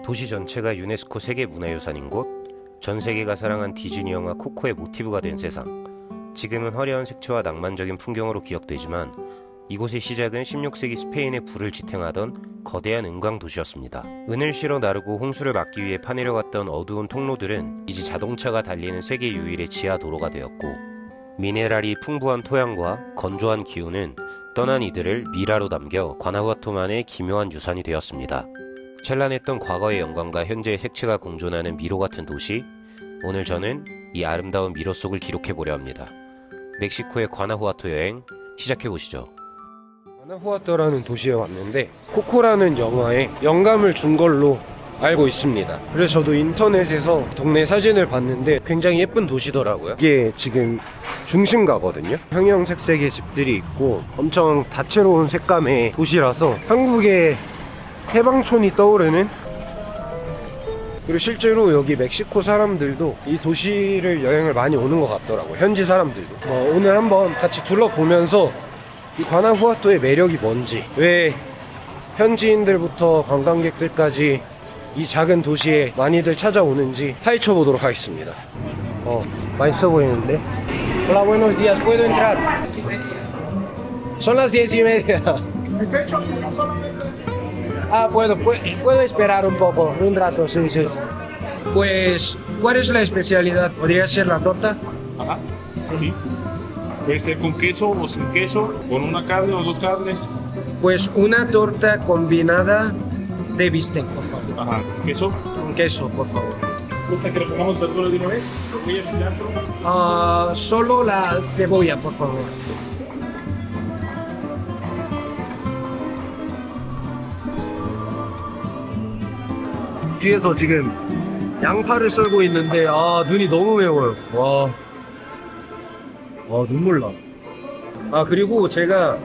도시 전체가 유네스코 세계문화유산인 곳, 전 세계가 사랑한 디즈니 영화 코코의 모티브가 된 세상. 지금은 화려한 색채와 낭만적인 풍경으로 기억되지만 이곳의 시작은 16세기 스페인의 불을 지탱하던 거대한 은광 도시였습니다. 은을 실어 나르고 홍수를 막기 위해 파내려갔던 어두운 통로들은 이제 자동차가 달리는 세계 유일의 지하 도로가 되었고, 미네랄이 풍부한 토양과 건조한 기후는 떠난 이들을 미라로 남겨 과나후아토만의 기묘한 유산이 되었습니다. 찬란했던 과거의 영광과 현재의 색채가 공존하는 미로 같은 도시, 오늘 저는 이 아름다운 미로 속을 기록해보려 합니다. 멕시코의 과나후아토 여행 시작해보시죠. 과나후아토라는 도시에 왔는데 코코라는 영화에 영감을 준 걸로 알고 있습니다. 그래서 저도 인터넷에서 동네 사진을 봤는데 굉장히 예쁜 도시더라고요. 이게 지금 중심가거든요. 형형색색의 집들이 있고 엄청 다채로운 색감의 도시라서 한국의 해방촌이 떠오르는, 그리고 실제로 여기 멕시코 사람들도 이 도시를 여행을 많이 오는 것 같더라고요. 현지 사람들도. 오늘 한번 같이 둘러보면서 이 과나후아토의 매력이 뭔지, 왜 현지인들부터 관광객들까지 이 작은 도시에 많이들 찾아오는지 파헤쳐 보도록 하겠습니다. 맛있어 보이는데? Hola, buenos días. ¿Puedo entrar? Son las 10:30. Ah, puedo esperar un poco, un rato, sí, sí. Pues, ¿cuál es la especialidad? ¿Podría ser la torta? Ajá, sí. Puede ser con queso o sin queso, con una carne o dos carnes. Pues una torta combinada de bistec, por favor. Ajá, queso. Con queso, por favor. ¿Gusta que le pongamos verdura de una vez? Voy a cilantro. Solo la cebolla, por favor. 뒤에서 지금 양파를 썰고 있는데 눈이 너무 매워요. 눈물 나. 그리고 제가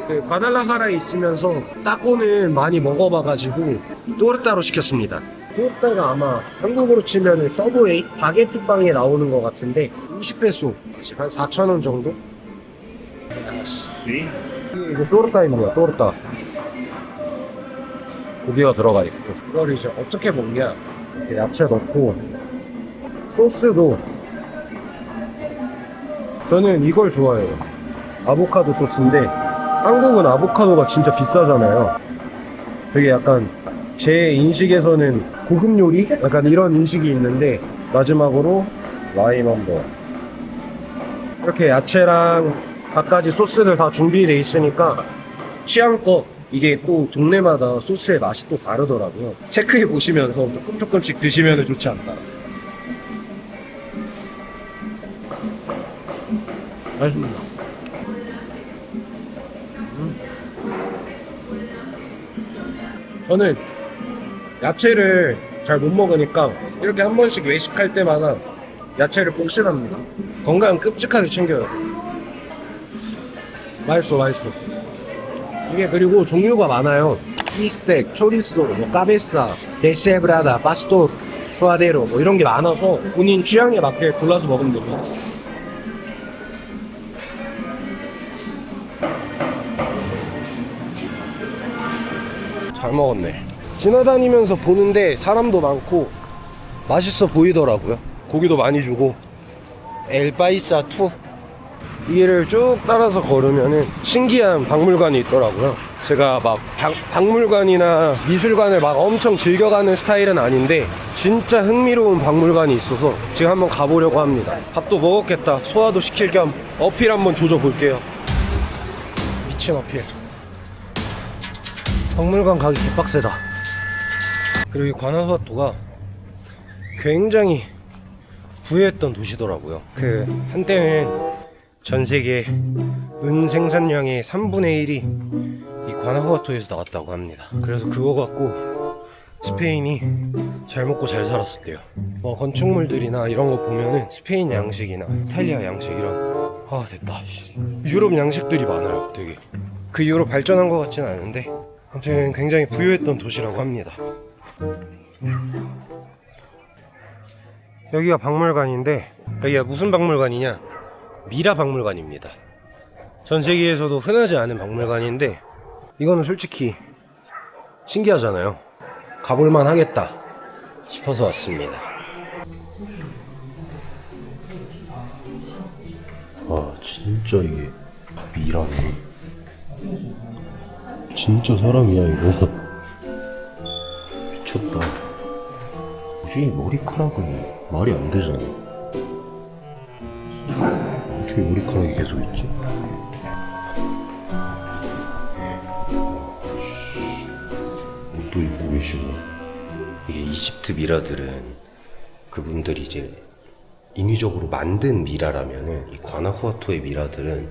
그 과달라하라에 있으면서 따꼬는 많이 먹어봐가지고 또르따로 시켰습니다. 또르따가 아마 한국으로 치면 서브웨이 바게트 빵에 나오는 것 같은데 50페소, 한 4,000원 정도? Sí. 이거 또르따입니다. 또르따 고기가 들어가 있고, 이걸 이제 어떻게 먹냐, 이렇게 야채 넣고 소스도 저는 이걸 좋아해요. 아보카도 소스인데 한국은 아보카도가 진짜 비싸잖아요. 되게 약간 제 인식에서는 고급 요리? 약간 이런 인식이 있는데, 마지막으로 라임 한번. 이렇게 야채랑 갖가지 소스들 다 준비되어 있으니까 취향껏, 이게 또 동네마다 소스의 맛이 또 다르더라고요. 체크해 보시면서 조금씩 드시면 좋지 않나. 맛있습니다. 저는 야채를 잘 못 먹으니까 이렇게 한 번씩 외식할 때마다 야채를 꼭 실합니다. 건강 끔찍하게 챙겨요. 맛있어. 이게 그리고 종류가 많아요. 비스텍, 초리소, 까베사, 데세브라다, 파스토, 수아데로 이런 게 많아서 본인 취향에 맞게 골라서 먹으면 됩니다. 잘 먹었네. 지나다니면서 보는데 사람도 많고 맛있어 보이더라고요. 고기도 많이 주고. 엘바이사2, 이 길을 쭉 따라서 걸으면은 신기한 박물관이 있더라고요. 제가 막 박물관이나 미술관을 막 엄청 즐겨가는 스타일은 아닌데 진짜 흥미로운 박물관이 있어서 지금 한번 가보려고 합니다. 밥도 먹었겠다. 소화도 시킬 겸 어필 한번 조져볼게요. 미친 어필. 박물관 가기 개빡세다. 그리고 이 과나후아토가 굉장히 부유했던 도시더라고요. 한때는 전 세계 은 생산량의 3분의 1이 이 과나후아토에서 나왔다고 합니다. 그래서 그거 갖고 스페인이 잘 먹고 잘 살았었대요. 건축물들이나 이런 거 보면은 스페인 양식이나 이탈리아 양식 이런, 됐다. 유럽 양식들이 많아요. 되게 그 이후로 발전한 것 같진 않은데 아무튼 굉장히 부유했던 도시라고 합니다. 여기가 박물관인데, 여기가 무슨 박물관이냐, 미라 박물관입니다. 전 세계에서도 흔하지 않은 박물관인데 이거는 솔직히 신기하잖아요. 가볼만 하겠다 싶어서 왔습니다. 아 진짜 이게 미라네. 진짜 사람이야 이거. 미쳤다. 혹시 머리카락은 말이 안 되잖아. 어떻게 머리카락이 계속 있지? 옷도 입고 계시고. 이게 이집트 미라들은 그분들이 이제 인위적으로 만든 미라라면은 이 과나후아토의 미라들은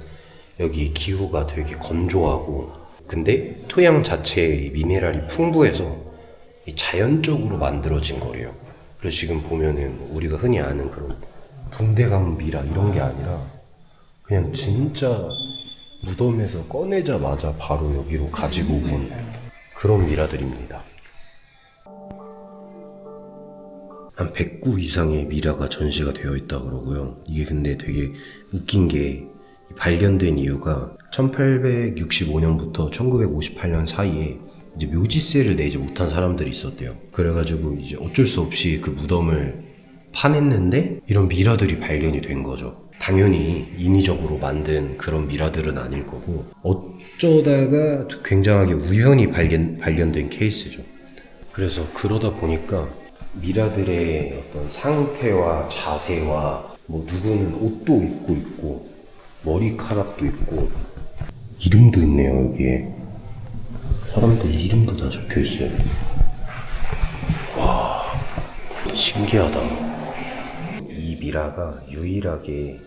여기 기후가 되게 건조하고 근데 토양 자체에 이 미네랄이 풍부해서 이 자연적으로 만들어진 거래요. 그래서 지금 보면은 우리가 흔히 아는 그런 붕대감 미라 이런 게 아니라 그냥 진짜 무덤에서 꺼내자마자 바로 여기로 가지고 온 그런 미라들입니다. 한 109 이상의 미라가 전시가 되어 있다 그러고요. 이게 근데 되게 웃긴 게 발견된 이유가 1865년부터 1958년 사이에 이제 묘지세를 내지 못한 사람들이 있었대요. 그래가지고 이제 어쩔 수 없이 그 무덤을 파냈는데 이런 미라들이 발견이 된 거죠. 당연히 인위적으로 만든 그런 미라들은 아닐 거고 어쩌다가 굉장하게 우연히 발견된 케이스죠. 그래서 그러다 보니까 미라들의 어떤 상태와 자세와 뭐 누구는 옷도 입고 있고 머리카락도 있고 이름도 있네요. 여기에 사람들 이름도 다 적혀 있어요. 와 신기하다. 이 미라가 유일하게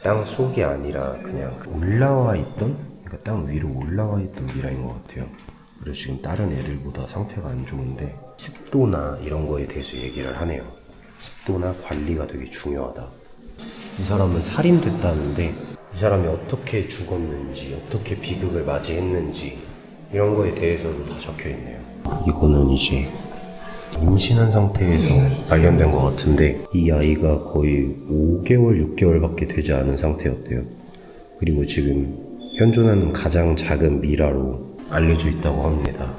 땅 속이 아니라 그냥 올라와 있던, 그러니까 땅 위로 올라와 있던 미라인 것 같아요. 그래서 지금 다른 애들보다 상태가 안 좋은데 습도나 이런 거에 대해서 얘기를 하네요. 습도나 관리가 되게 중요하다. 이 사람은 살인됐다는데 이 사람이 어떻게 죽었는지, 어떻게 비극을 맞이했는지 이런 거에 대해서도 다 적혀 있네요. 이거는 이제 임신한 상태에서 발견된 것 같은데 이 아이가 거의 5개월, 6개월밖에 되지 않은 상태였대요. 그리고 지금 현존하는 가장 작은 미라로 알려져 있다고 합니다.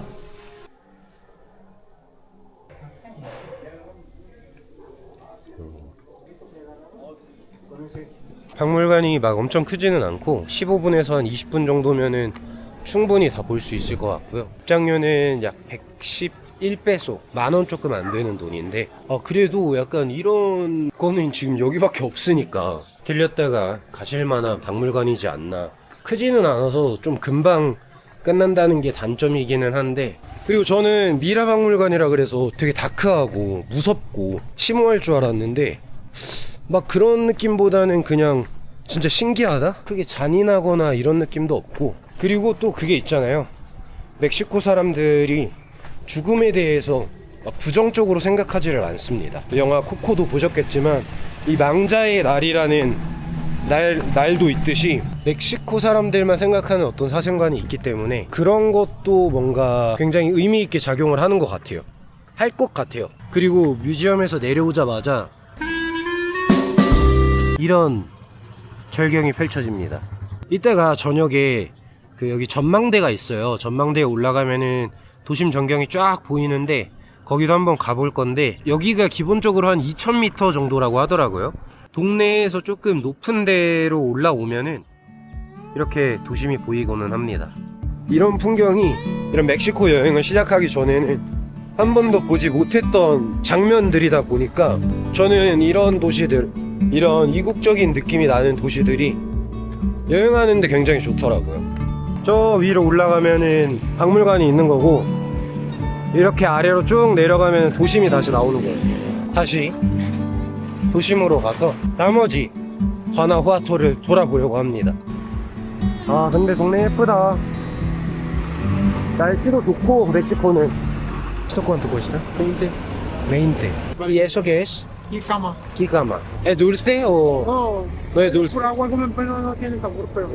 박물관이 막 엄청 크지는 않고 15분에서 한 20분 정도면은 충분히 다 볼 수 있을 것 같고요. 입장료는 약 111페소, 만원 조금 안 되는 돈인데 그래도 약간 이런 거는 지금 여기밖에 없으니까 들렸다가 가실 만한 박물관이지 않나. 크지는 않아서 좀 금방 끝난다는 게 단점이기는 한데, 그리고 저는 미라 박물관이라 그래서 되게 다크하고 무섭고 심오할 줄 알았는데 막 그런 느낌보다는 그냥 진짜 신기하다? 크게 잔인하거나 이런 느낌도 없고, 그리고 또 그게 있잖아요. 멕시코 사람들이 죽음에 대해서 막 부정적으로 생각하지를 않습니다. 영화 코코도 보셨겠지만 이 망자의 날이라는 날도 있듯이 멕시코 사람들만 생각하는 어떤 사생관이 있기 때문에 그런 것도 뭔가 굉장히 의미 있게 작용을 하는 것 같아요. 할 것 같아요. 그리고 뮤지엄에서 내려오자마자 이런 절경이 펼쳐집니다. 이따가 저녁에 그 여기 전망대가 있어요. 전망대에 올라가면은 도심 전경이 쫙 보이는데 거기도 한번 가볼 건데 여기가 기본적으로 한 2000m 정도라고 하더라고요. 동네에서 조금 높은 데로 올라오면은 이렇게 도심이 보이고는 합니다. 이런 풍경이, 이런 멕시코 여행을 시작하기 전에는 한 번도 보지 못했던 장면들이다 보니까 저는 이런 도시들, 이런 이국적인 느낌이 나는 도시들이 여행하는데 굉장히 좋더라고요. 저 위로 올라가면은 박물관이 있는 거고 이렇게 아래로 쭉 내려가면 도심이 다시 나오는 거예요. 다시 도심으로 가서 나머지 과나후아토를 돌아보려고 합니다. 아 근데 동네 예쁘다. 날씨도 좋고 멕시코는. ¿Esto cuánto cuesta? 20. 20. ¿Y eso qué es? Jícama. Jícama. ¿Es dulce o No, no es dulce? por agua comen, pero no tiene sabor, pero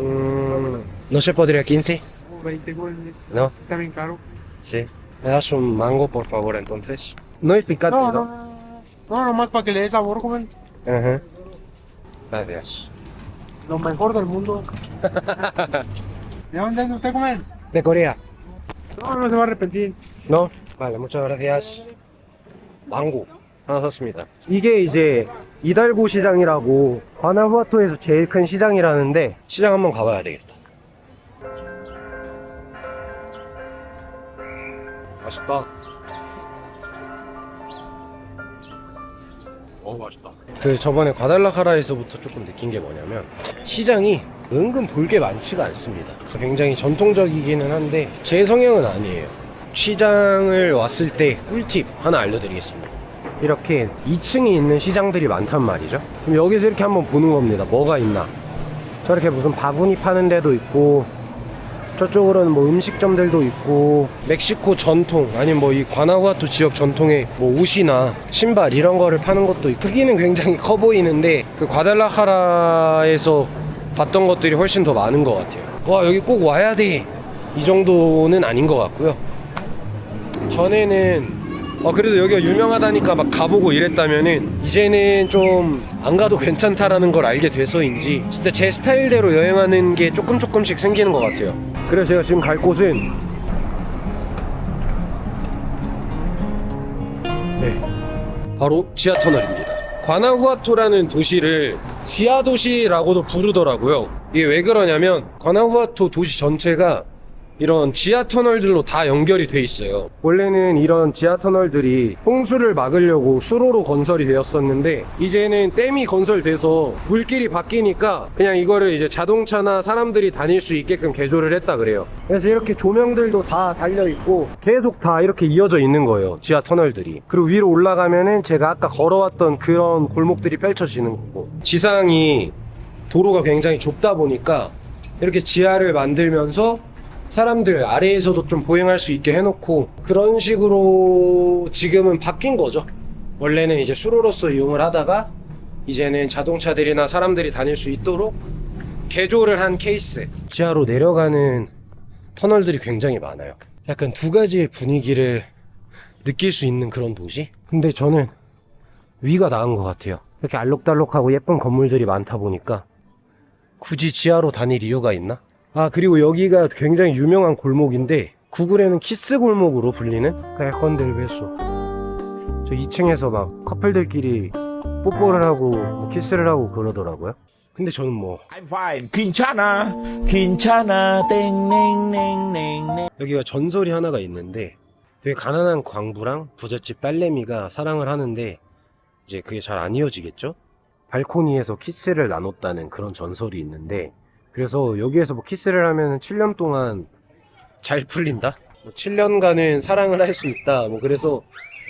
¿No se podría 15? 20 goles. No. Está bien caro. Sí. ¿Me das un mango, por favor, entonces? No es picante, No, ¿no? no, no. No, nomás para que le dé sabor, joven. Ajá. Gracias. Lo mejor del mundo. ¿De dónde es usted, joven? De Corea. No, no se va a arrepentir. ¿No? Vale, muchas gracias. 망고 하나 샀습니다. 이게 이제 이달고 시장이라고 과나후아토에서 제일 큰 시장이라는데 시장 한번 가봐야 되겠다. 맛있다. 맛있다. 그 저번에 과달라카라에서부터 조금 느낀 게 뭐냐면 시장이 은근 볼 게 많지가 않습니다. 굉장히 전통적이기는 한데 제 성향은 아니에요. 시장을 왔을 때 꿀팁 하나 알려드리겠습니다. 이렇게 2층이 있는 시장들이 많단 말이죠. 그럼 여기서 이렇게 한번 보는 겁니다. 뭐가 있나. 저렇게 무슨 바구니 파는 데도 있고, 저쪽으로는 뭐 음식점들도 있고, 멕시코 전통 아니면 뭐 이 과나후아토 지역 전통의 뭐 옷이나 신발 이런 거를 파는 것도 있고, 크기는 굉장히 커 보이는데 그 과달라카라에서 봤던 것들이 훨씬 더 많은 것 같아요. 와, 여기 꼭 와야 돼, 이 정도는 아닌 것 같고요. 전에는 그래도 여기가 유명하다니까 막 가보고 이랬다면은 이제는 좀 안 가도 괜찮다라는 걸 알게 돼서인지 진짜 제 스타일대로 여행하는 게 조금씩 생기는 것 같아요. 그래서 제가 지금 갈 곳은 바로 지하터널입니다. 과나후아토라는 도시를 지하도시라고도 부르더라고요. 이게 왜 그러냐면 과나후아토 도시 전체가 이런 지하터널들로 다 연결이 돼 있어요. 원래는 이런 지하터널들이 홍수를 막으려고 수로로 건설이 되었었는데 이제는 댐이 건설돼서 물길이 바뀌니까 그냥 이거를 이제 자동차나 사람들이 다닐 수 있게끔 개조를 했다 그래요. 그래서 이렇게 조명들도 다 달려있고 계속 다 이렇게 이어져 있는 거예요, 지하터널들이. 그리고 위로 올라가면은 제가 아까 걸어왔던 그런 골목들이 펼쳐지는 거고, 지상이 도로가 굉장히 좁다 보니까 이렇게 지하를 만들면서 사람들 아래에서도 좀 보행할 수 있게 해놓고 그런 식으로 지금은 바뀐 거죠. 원래는 이제 수로로서 이용을 하다가 이제는 자동차들이나 사람들이 다닐 수 있도록 개조를 한 케이스. 지하로 내려가는 터널들이 굉장히 많아요. 약간 두 가지의 분위기를 느낄 수 있는 그런 도시? 근데 저는 위가 나은 것 같아요. 이렇게 알록달록하고 예쁜 건물들이 많다 보니까 굳이 지하로 다닐 이유가 있나? 그리고 여기가 굉장히 유명한 골목인데 구글에는 키스 골목으로 불리는 에컨델베소. 저 2층에서 막 커플들끼리 뽀뽀를 하고 뭐 키스를 하고 그러더라고요. 근데 저는 뭐 I'm fine. 괜찮아. 땡땡땡땡. 여기가 전설이 하나가 있는데 되게 가난한 광부랑 부잣집 딸내미가 사랑을 하는데 이제 그게 잘 안 이어지겠죠? 발코니에서 키스를 나눴다는 그런 전설이 있는데, 그래서 여기에서 뭐 키스를 하면 7년 동안 잘 풀린다? 뭐 7년간은 사랑을 할 수 있다. 뭐 그래서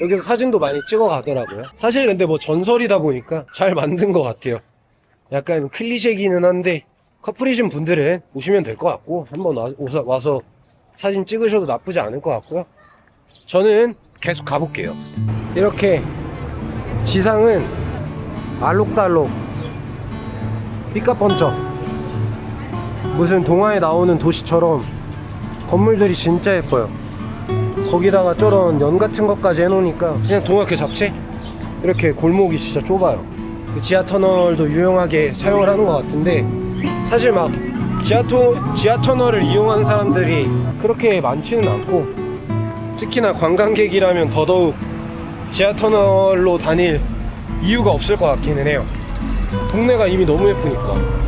여기서 사진도 많이 찍어 가더라고요. 사실 근데 뭐 전설이다 보니까 잘 만든 것 같아요. 약간 클리셰기는 한데 커플이신 분들은 오시면 될 것 같고 한번 와서 사진 찍으셔도 나쁘지 않을 것 같고요. 저는 계속 가볼게요. 이렇게 지상은 알록달록 삐까뻔쩍 무슨 동화에 나오는 도시처럼 건물들이 진짜 예뻐요. 거기다가 저런 연 같은 것까지 해놓으니까 그냥 동화 그 잡채? 이렇게 골목이 진짜 좁아요. 그 지하터널도 유용하게 사용을 하는 것 같은데 사실 막 지하터널을 이용하는 사람들이 그렇게 많지는 않고, 특히나 관광객이라면 더더욱 지하터널로 다닐 이유가 없을 것 같기는 해요. 동네가 이미 너무 예쁘니까.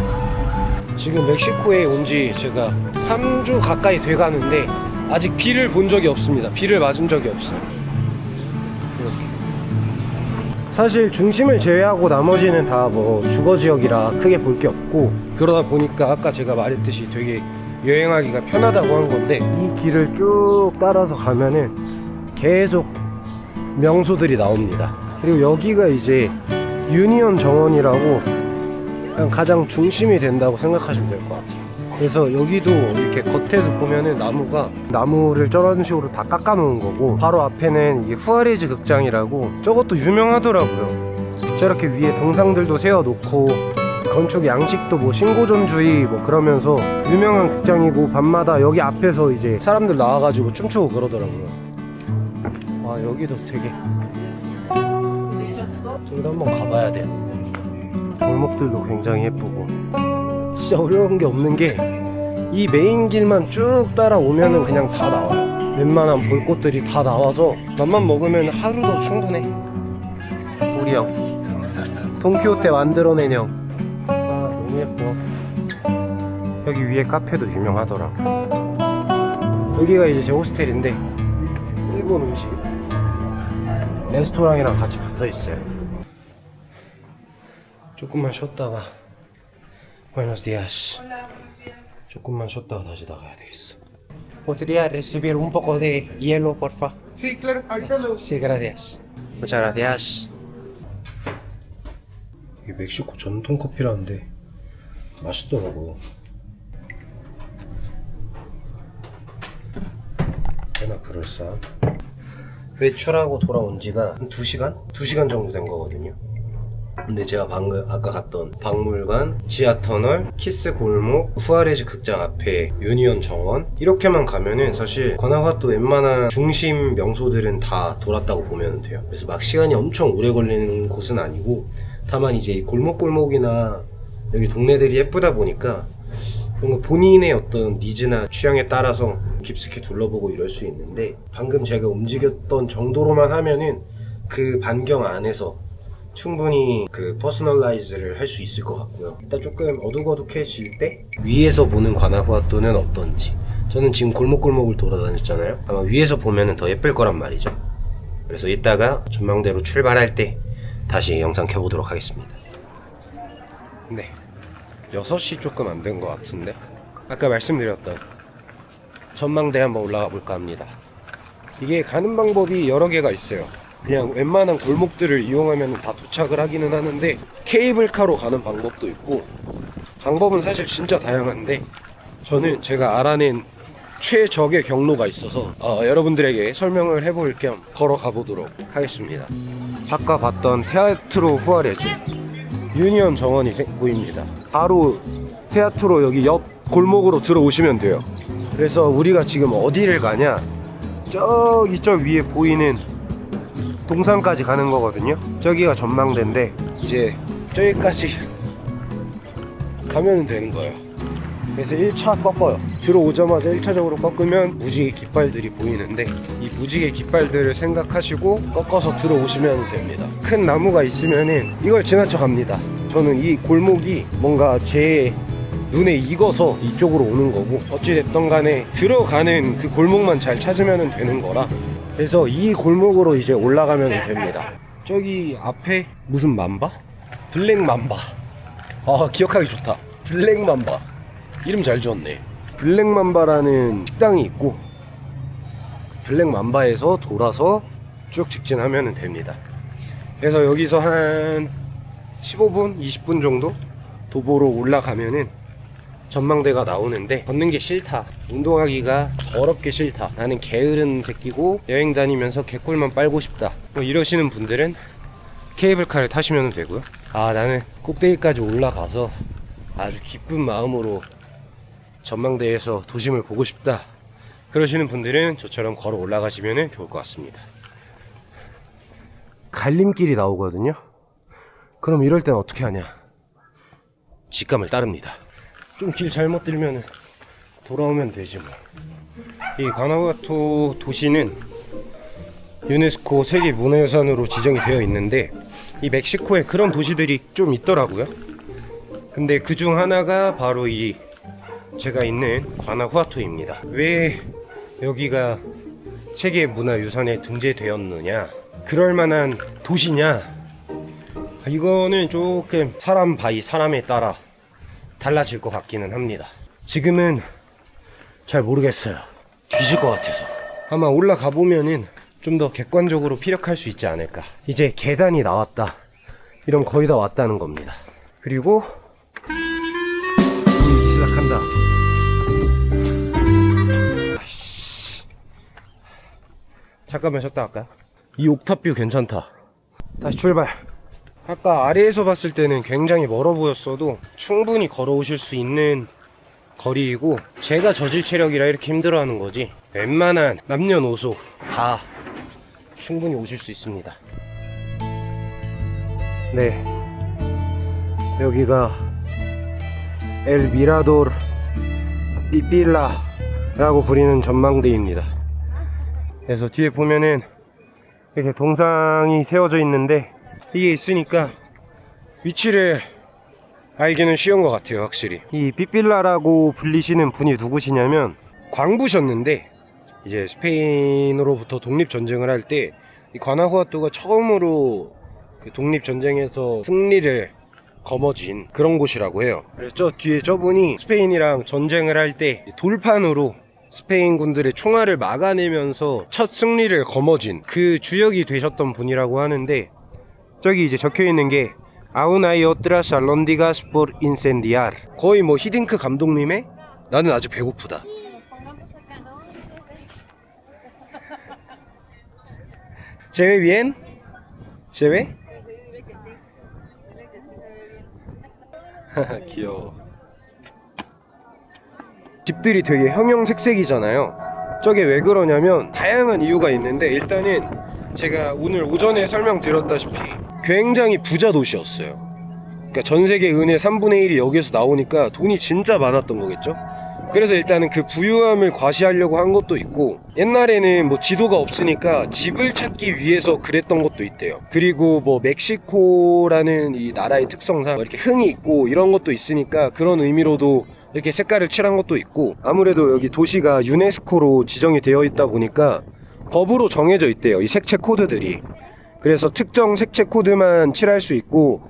지금 멕시코에 온 지 제가 3주 가까이 돼가는데 아직 비를 본 적이 없습니다. 비를 맞은 적이 없어요. 이렇게. 사실 중심을 제외하고 나머지는 다 뭐 주거지역이라 크게 볼 게 없고, 그러다 보니까 아까 제가 말했듯이 되게 여행하기가 편하다고 한 건데, 이 길을 쭉 따라서 가면은 계속 명소들이 나옵니다. 그리고 여기가 이제 유니온 정원이라고 가장 중심이 된다고 생각하시면 될 것 같아요. 그래서 여기도 이렇게 겉에서 보면은 나무를 저런 식으로 다 깎아 놓은 거고, 바로 앞에는 이게 후아레즈 극장이라고, 저것도 유명하더라고요. 저렇게 위에 동상들도 세워놓고 건축 양식도 뭐 신고전주의 뭐 그러면서 유명한 극장이고, 밤마다 여기 앞에서 이제 사람들 나와가지고 춤추고 그러더라고요. 여기도 되게 저기도 한번 가봐야 돼. 골목들도 굉장히 예쁘고. 진짜 어려운 게 없는 게 이 메인 길만 쭉 따라오면은 그냥 다 나와요. 웬만한 볼 곳들이 다 나와서 맘만 먹으면 하루도 충분해. 우리 형 돈키호테 만들어낸 형. 아 너무 예뻐. 여기 위에 카페도 유명하더라. 여기가 이제 제 호스텔인데 일본 음식 레스토랑이랑 같이 붙어있어요. 조금만 쉬었다가 Buenos días. 조금만 쉬었다가 다시 나가야 되겠어. ¿Podría recibir un poco de hielo, porfa? Sí, claro, ahorita lo... Sí, gracias. Muchas gracias. 이게 멕시코 전통 커피라는데 맛있더라고요. 꽤나 그럴싸한. 외출하고 돌아온 지가 한 2시간? 2시간 정도 된 거거든요. 근데 제가 방금 아까 갔던 박물관, 지하터널, 키스 골목, 후아레즈 극장 앞에 유니온 정원 이렇게만 가면은 사실 과나후아토 웬만한 중심 명소들은 다 돌았다고 보면 돼요. 그래서 막 시간이 엄청 오래 걸리는 곳은 아니고 다만 이제 골목골목이나 여기 동네들이 예쁘다 보니까 뭔가 본인의 어떤 니즈나 취향에 따라서 깊숙이 둘러보고 이럴 수 있는데 방금 제가 움직였던 정도로만 하면은 그 반경 안에서 충분히 그 퍼스널라이즈를 할 수 있을 것 같고요. 일단 조금 어둑어둑해질 때 위에서 보는 과나후아토는 어떤지. 저는 지금 골목골목을 돌아다녔잖아요. 아마 위에서 보면은 더 예쁠 거란 말이죠. 그래서 이따가 전망대로 출발할 때 다시 영상 켜보도록 하겠습니다. 네, 6시 조금 안 된 것 같은데 아까 말씀드렸던 전망대 한번 올라가 볼까 합니다. 이게 가는 방법이 여러 개가 있어요. 그냥 웬만한 골목들을 이용하면 다 도착을 하기는 하는데 케이블카로 가는 방법도 있고 방법은 사실 진짜 다양한데 저는 제가 알아낸 최적의 경로가 있어서 여러분들에게 설명을 해볼 겸 걸어가 보도록 하겠습니다. 아까 봤던 테아트로 후아레즈 유니온 정원이 보입니다. 바로 테아트로 여기 옆 골목으로 들어오시면 돼요. 그래서 우리가 지금 어디를 가냐, 저기 저 위에 보이는 동산까지 가는 거거든요. 저기가 전망대인데 이제 저기까지 가면 되는 거예요. 그래서 1차 꺾어요. 들어오자마자 1차적으로 꺾으면 무지개 깃발들이 보이는데 이 무지개 깃발들을 생각하시고 꺾어서 들어오시면 됩니다. 큰 나무가 있으면은 이걸 지나쳐 갑니다. 저는 이 골목이 뭔가 제 눈에 익어서 이쪽으로 오는 거고 어찌됐든 간에 들어가는 그 골목만 잘 찾으면 되는 거라 그래서 이 골목으로 이제 올라가면 됩니다. 저기 앞에 무슨 맘바? 블랙 맘바. 기억하기 좋다. 블랙 맘바. 이름 잘 지었네. 블랙 맘바라는 식당이 있고 블랙 맘바에서 돌아서 쭉 직진하면 됩니다. 그래서 여기서 한 15분, 20분 정도 도보로 올라가면은 전망대가 나오는데 걷는 게 싫다, 운동하기가 더럽게 싫다, 나는 게으른 새끼고 여행 다니면서 개꿀만 빨고 싶다 뭐 이러시는 분들은 케이블카를 타시면 되고요. 나는 꼭대기까지 올라가서 아주 기쁜 마음으로 전망대에서 도심을 보고 싶다 그러시는 분들은 저처럼 걸어 올라가시면 좋을 것 같습니다. 갈림길이 나오거든요. 그럼 이럴 땐 어떻게 하냐, 직감을 따릅니다. 좀 길 잘못 들면 돌아오면 되지 뭐. 이 과나후아토 도시는 유네스코 세계문화유산으로 지정이 되어 있는데 이 멕시코에 그런 도시들이 좀 있더라고요. 근데 그 중 하나가 바로 이 제가 있는 과나후아토입니다. 왜 여기가 세계문화유산에 등재되었느냐, 그럴 만한 도시냐, 이거는 조금 사람 바이 사람에 따라 달라질 것 같기는 합니다. 지금은 잘 모르겠어요. 뒤질 것 같아서. 아마 올라가 보면은 좀 더 객관적으로 피력할 수 있지 않을까. 이제 계단이 나왔다 이러면 거의 다 왔다는 겁니다. 그리고 시작한다. 잠깐만 쉬었다 할까요? 이 옥탑뷰 괜찮다. 다시 출발. 아까 아래에서 봤을 때는 굉장히 멀어 보였어도 충분히 걸어오실 수 있는 거리이고 제가 저질 체력이라 이렇게 힘들어하는 거지 웬만한 남녀노소 다 충분히 오실 수 있습니다. 네, 여기가 엘 미라돌 삐필라 라고 부리는 전망대입니다. 그래서 뒤에 보면은 이렇게 동상이 세워져 있는데 이게 있으니까 위치를 알기는 쉬운 것 같아요. 확실히 이 삐빌라라고 불리시는 분이 누구시냐면 광부셨는데 이제 스페인으로부터 독립전쟁을 할 때 이 과나후아토가 처음으로 그 독립전쟁에서 승리를 거머쥔 그런 곳이라고 해요. 그래서 저 뒤에 저분이 스페인이랑 전쟁을 할 때 돌판으로 스페인 군들의 총알을 막아내면서 첫 승리를 거머쥔 그 주역이 되셨던 분이라고 하는데, 저기 이제 적혀 있는 게 Aún hay otras albóndigas por incendiar. 거의 뭐 히딩크 감독님의 나는 아직 배고프다. ¿Se ve bien? ¿Se ve? 귀여워. 집들이 되게 형형색색이잖아요. 저게 왜 그러냐면 다양한 이유가 있는데, 일단은 제가 오늘 오전에 설명드렸다시피 굉장히 부자 도시였어요. 그러니까 전 세계 은의 3분의 1이 여기서 나오니까 돈이 진짜 많았던 거겠죠. 그래서 일단은 그 부유함을 과시하려고 한 것도 있고, 옛날에는 뭐 지도가 없으니까 집을 찾기 위해서 그랬던 것도 있대요. 그리고 뭐 멕시코라는 이 나라의 특성상 이렇게 흥이 있고 이런 것도 있으니까 그런 의미로도 이렇게 색깔을 칠한 것도 있고, 아무래도 여기 도시가 유네스코로 지정이 되어 있다 보니까 법으로 정해져 있대요, 이 색채 코드들이. 그래서 특정 색채 코드만 칠할 수 있고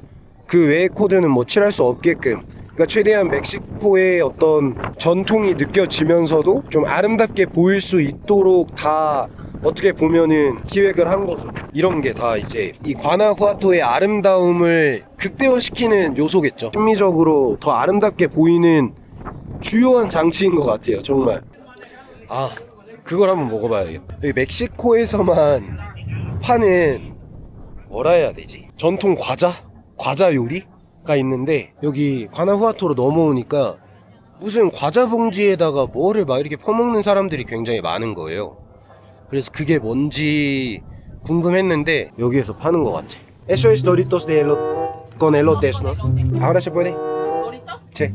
그 외의 코드는 뭐 칠할 수 없게끔, 그러니까 최대한 멕시코의 어떤 전통이 느껴지면서도 좀 아름답게 보일 수 있도록 다 어떻게 보면은 기획을 한 거죠. 이런 게 다 이제 이 과나후아토의 아름다움을 극대화시키는 요소겠죠. 심미적으로 더 아름답게 보이는 주요한 장치인 것 같아요, 정말. 아, 그걸 한번 먹어봐야겠다. 여기 멕시코에서만 파는 뭐라 해야 되지? 전통 과자 요리가 있는데, 여기 과나후아토로 넘어오니까 무슨 과자 봉지에다가 뭐를 막 이렇게 퍼먹는 사람들이 굉장히 많은 거예요. 그래서 그게 뭔지 궁금했는데 여기에서 파는 것 같아. Eso es Doritos de con elotes, ¿no? Ahora se puede. Sí.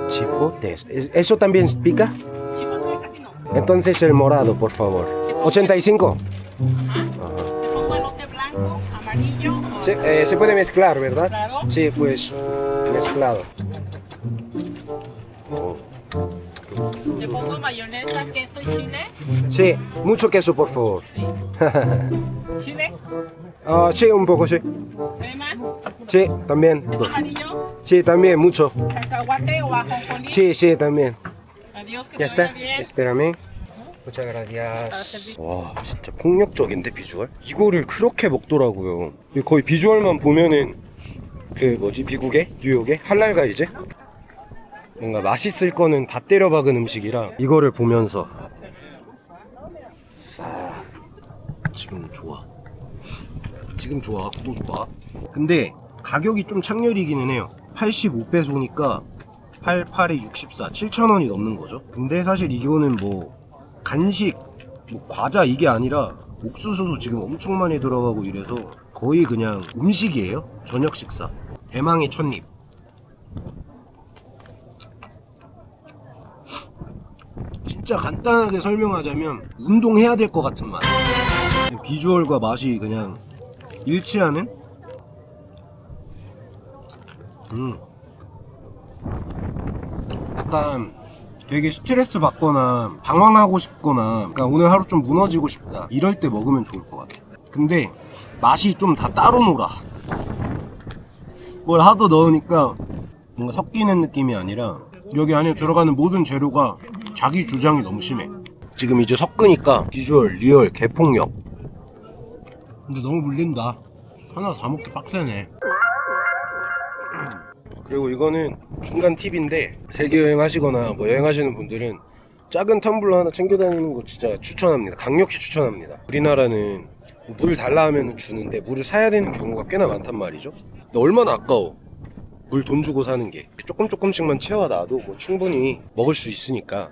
Chipotes. ¿Eso también pica? Chipotle casi no. Entonces el morado, por favor. 85. Te pongo elote blanco, amarillo. O Se puede mezclar, ¿verdad? Claro. Sí, pues mezclado. te pongo mayonesa, queso y chile. Sí, mucho queso, por favor. Chile, Sí, un poco, sí. crema, Sí, también. queso amarillo, Sí, también, mucho. cacahuate o ajonjolí. Sí, sí, también. Adiós, que Ya te vaya está. bien. Espérame. Muchas gracias. 와, 진짜 폭력적인데 비주얼? 이거를 그렇게 먹더라고요. 거의 비주얼만 보면은 그 뭐지, 미국의? 뉴욕의? 할랄가이제? 뭔가 맛있을 거는 다 때려 박은 음식이라 이거를 보면서 지금 좋아. 지금 좋아. 또 좋아. 근데 가격이 좀 창렬이기는 해요. 85페소니까 88에 64, 7,000원이 넘는 거죠. 근데 사실 이거는 뭐 간식, 뭐 과자 이게 아니라 옥수수도 지금 엄청 많이 들어가고 이래서 거의 그냥 음식이에요. 저녁 식사. 대망의 첫입. 진짜 간단하게 설명하자면 운동해야 될 것 같은 맛. 비주얼과 맛이 그냥 일치하는? 약간 되게 스트레스 받거나 방황하고 싶거나, 그러니까 오늘 하루 좀 무너지고 싶다 이럴 때 먹으면 좋을 것 같아. 근데 맛이 좀 다 따로 놀아. 뭘 하도 넣으니까 뭔가 섞이는 느낌이 아니라 여기 안에 들어가는 모든 재료가 자기 주장이 너무 심해. 지금 이제 섞으니까 비주얼 리얼 개폭력. 근데 너무 물린다. 하나 다 먹기 빡세네. 그리고 이거는 중간 팁인데, 세계 여행 하시거나 뭐 여행하시는 분들은 작은 텀블러 하나 챙겨 다니는 거 진짜 추천합니다. 강력히 추천합니다. 우리나라는 물 달라 하면 주는데 물을 사야 되는 경우가 꽤나 많단 말이죠. 근데 얼마나 아까워. 물 돈 주고 사는 게. 조금씩만 채워놔도 뭐 충분히 먹을 수 있으니까.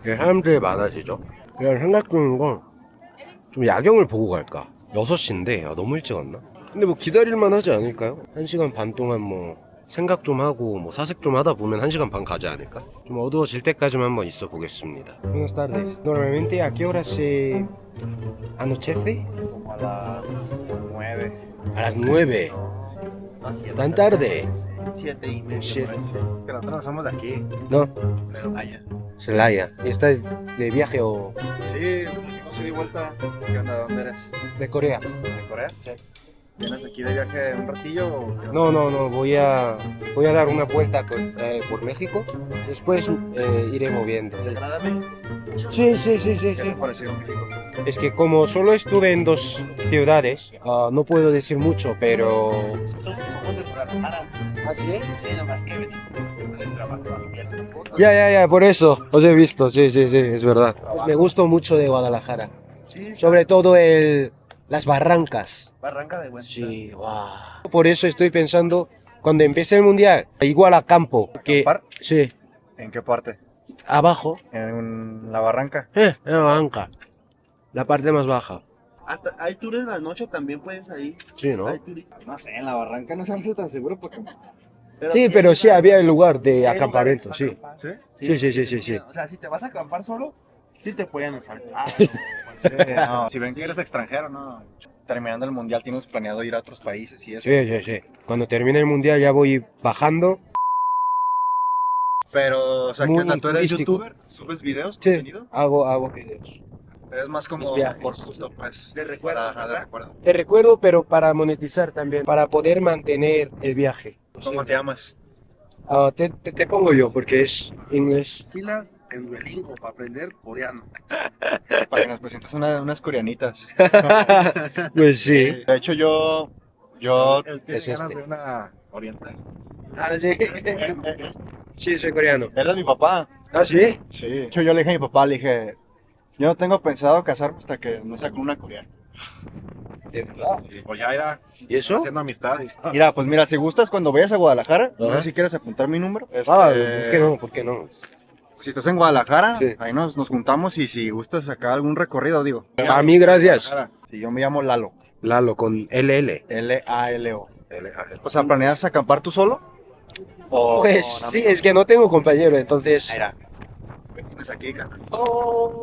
사람들이 많아지죠. 그냥 생각 중인 건 좀 야경을 보고 갈까. 6시인데 너무 일찍 왔나? 근데 뭐 기다릴만 하지 않을까요? 1시간 반 동안 뭐 생각 좀 하고 뭐 사색 좀 하다 보면 1시간 반 가지 않을까? 좀 어두워질 때까지만 한번 있어 보겠습니다. Buenas tardes. Normalmente a qué hora se anochece? Como a las 9. A las 9. Tan tarde. 7:30. Siete. Es que nosotros no somos de aquí. No, Allá. Celaya. ¿Y estás de viaje o Sí, no soy de vuelta. ¿Qué onda? ¿Dónde eres? de Corea? ¿De Corea? Sí. ¿Vienes aquí de viaje un ratillo o qué onda? No, voy a dar una vuelta por México. Después iré moviendo. ¿Te agrada México? Sí. ¿Qué te pareció México? Es que como solo estuve en 2 ciudades, no puedo decir mucho, pero... Nosotros somos de Guadalajara. ¿Ah, sí? Sí, nomás que venimos del trabajo familiar. Ya, por eso os he visto, sí, es verdad. Me gustó mucho de Guadalajara, Sí, sobre todo las barrancas. Barranca de Buena. Sí, wow. Por eso estoy pensando, cuando empiece el mundial, igual a campo. Que, ¿Acampar? sí, ¿En qué parte? abajo, En la barranca. en la banca, la parte más baja. Hasta hay tours en la noche también puedes ahí. Sí, ¿no? Hay turistas. No sé, en la barranca no se tan seguro porque. Sí, pero sí había el lugar de sí hay acampamento, lugares sí. para acampar. Sí. O sea, si te vas a acampar solo, sí te pueden asaltar. No, si ven que eres extranjero, no. Terminando el mundial tienes planeado ir a otros países y eso. Sí. Cuando termine el mundial ya voy bajando. Pero, o sea, ¿qué Muy onda? ¿Tú eres turístico. youtuber? ¿Subes videos? Sí, ¿Contenido? hago videos. Es más como Mis viajes. por gusto, pues. De recuerdo. De recuerdo. Te recuerdo, pero para monetizar también, para poder mantener el viaje. ¿Cómo te llamas? Te pongo yo, porque es inglés. Pilas en Duolingo para aprender coreano. Para que nos presentes unas coreanitas. Pues sí. De hecho, yo Es este. de una oriental. Ah, sí. Sí, soy coreano. él es mi papá. Ah, sí. Sí. De hecho, yo le dije a mi papá, le dije, yo no tengo pensado casarme hasta que me saque una coreana. ¿De verdad? Pues ya era ¿Y eso? haciendo amistades. Mira, pues mira, si gustas cuando vayas a Guadalajara, no Ajá. sé si quieres apuntar mi número. Ah, ¿por qué no? Si estás en Guadalajara, Sí. ahí nos juntamos y si gustas sacar algún recorrido, digo. A mí, gracias. Si yo me llamo Lalo, Lalo, con LL. L-A-L-O. O sea, ¿planeas acampar tú solo? O Pues con sí, amigos? es que no tengo compañero, entonces... Mira, me tienes aquí, cara. Oh.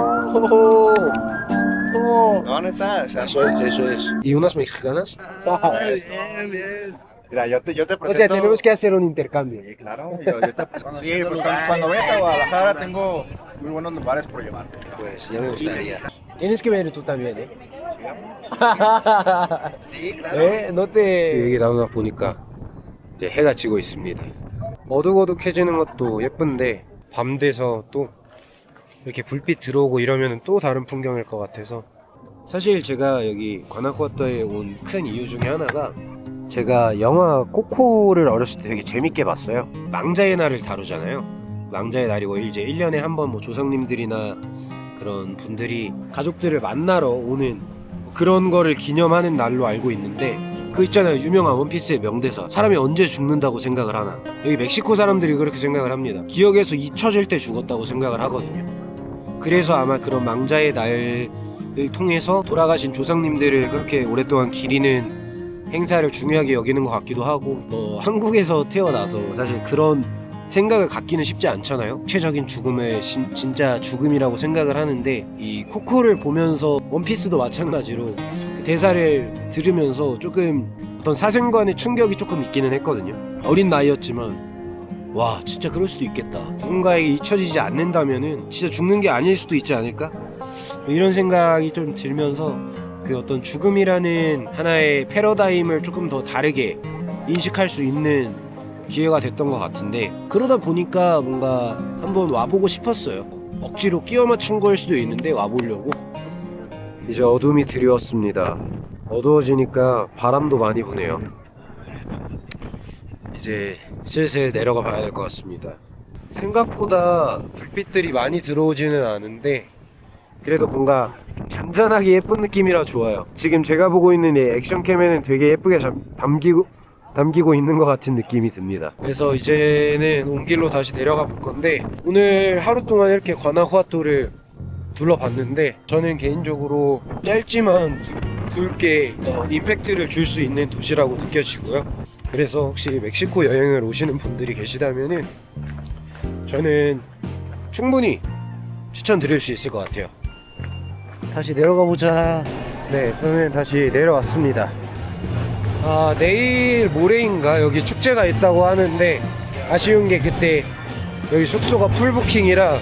No, neta, o sea, Eso es. ¿Y unas mexicanas? bien. Mira, yo te presento. O sea, tenemos que hacer un intercambio. Sí, claro, yo te presento. Sí, pues cuando vayas a Guadalajara tengo muy buenos lugares por llevarte. Pues ya me gustaría. Tienes que venir tú también, ¿eh? Sí, claro. No te... 여기 나오다 보니까 이제 해가 지고 있습니다. 어둑어둑해지는 것도 예쁜데 밤 돼서 또 이렇게 불빛 들어오고 이러면 또 다른 풍경일 것 같아서 사실 제가 여기 과나후아토에 온 큰 이유 중에 하나가 제가 영화 코코를 어렸을 때 되게 재밌게 봤어요. 망자의 날을 다루잖아요. 망자의 날이고 이제 1년에 한 번 뭐 조상님들이나 그런 분들이 가족들을 만나러 오는 그런 거를 기념하는 날로 알고 있는데 그 있잖아요, 유명한 원피스의 명대사, 사람이 언제 죽는다고 생각을 하나. 여기 멕시코 사람들이 그렇게 생각을 합니다. 기억에서 잊혀질 때 죽었다고 생각을 하거든요. 그래서 아마 그런 망자의 날을 통해서 돌아가신 조상님들을 그렇게 오랫동안 기리는 행사를 중요하게 여기는 것 같기도 하고, 한국에서 태어나서 사실 그런 생각을 갖기는 쉽지 않잖아요. 구체적인 죽음을 진짜 죽음이라고 생각을 하는데, 이 코코를 보면서, 원피스도 마찬가지로 그 대사를 들으면서 조금 어떤 사생관의 충격이 조금 있기는 했거든요. 어린 나이였지만 와, 진짜 그럴 수도 있겠다. 누군가에게 잊혀지지 않는다면은 진짜 죽는 게 아닐 수도 있지 않을까? 이런 생각이 좀 들면서 그 어떤 죽음이라는 하나의 패러다임을 조금 더 다르게 인식할 수 있는 기회가 됐던 것 같은데, 그러다 보니까 뭔가 한번 와보고 싶었어요. 억지로 끼워 맞춘 걸 수도 있는데 와보려고. 이제 어둠이 드리웠습니다. 어두워지니까 바람도 많이 부네요. 이제 슬슬 내려가 봐야 될 것 같습니다. 생각보다 불빛들이 많이 들어오지는 않은데 그래도 뭔가 좀 잔잔하게 예쁜 느낌이라 좋아요. 지금 제가 보고 있는 이 액션캠에는 되게 예쁘게 담기고 있는 것 같은 느낌이 듭니다. 그래서 이제는 온 길로 다시 내려가 볼 건데, 오늘 하루 동안 이렇게 과나후아토를 둘러봤는데 저는 개인적으로 짧지만 굵게 임팩트를 줄 수 있는 도시라고 느껴지고요. 그래서 혹시 멕시코 여행을 오시는 분들이 계시다면은 저는 충분히 추천드릴 수 있을 것 같아요. 다시 내려가 보자. 네, 저는 다시 내려왔습니다. 내일 모레인가 여기 축제가 있다고 하는데 아쉬운 게 그때 여기 숙소가 풀부킹이라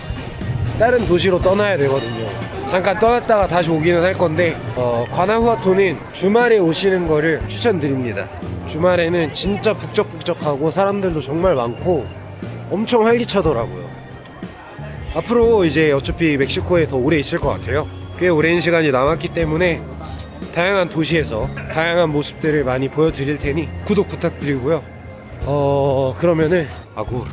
다른 도시로 떠나야 되거든요. 잠깐 떠났다가 다시 오기는 할 건데 과나후아토는 주말에 오시는 거를 추천드립니다. 주말에는 진짜 북적북적하고 사람들도 정말 많고 엄청 활기차더라고요. 앞으로 이제 어차피 멕시코에 더 오래 있을 것 같아요. 꽤 오랜 시간이 남았기 때문에 다양한 도시에서 다양한 모습들을 많이 보여드릴 테니 구독 부탁드리고요. 그러면은 아gur.